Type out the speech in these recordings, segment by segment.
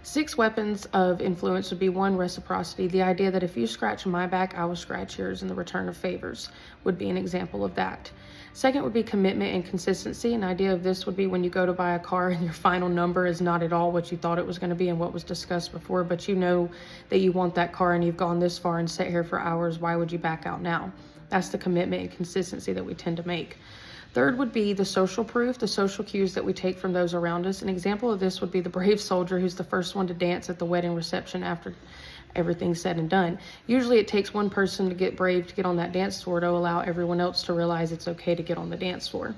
6 weapons of influence would be: 1, reciprocity. The idea that if you scratch my back, I will scratch yours in the return of favors would be an example of that. Second would be commitment and consistency. An idea of this would be when you go to buy a car and your final number is not at all what you thought it was going to be and what was discussed before, but you know that you want that car and you've gone this far and sat here for hours. Why would you back out now? That's the commitment and consistency that we tend to make. Third would be the social proof, the social cues that we take from those around us. An example of this would be the brave soldier who's the first one to dance at the wedding reception after everything's said and done. Usually it takes one person to get brave to get on that dance floor to allow everyone else to realize it's okay to get on the dance floor.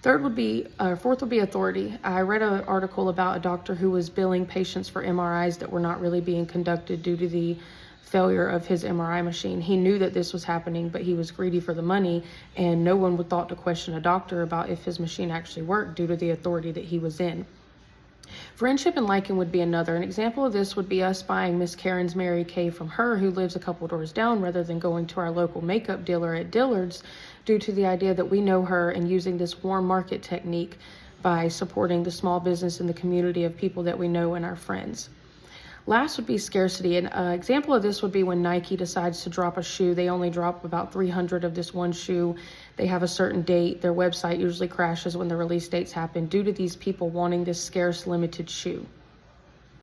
Fourth would be authority. I read an article about a doctor who was billing patients for MRIs that were not really being conducted due to the failure of his MRI machine. He knew that this was happening, but he was greedy for the money, and no one would thought to question a doctor about if his machine actually worked due to the authority that he was in. Friendship and liking would be another. An example of this would be us buying Miss Karen's Mary Kay from her, who lives a couple doors down, rather than going to our local makeup dealer at Dillard's, due to the idea that we know her and using this warm market technique by supporting the small business in the community of people that we know and our friends. Last would be scarcity. An example of this would be when Nike decides to drop a shoe. They only drop about 300 of this one shoe. They have a certain date. Their website usually crashes when the release dates happen due to these people wanting this scarce, limited shoe.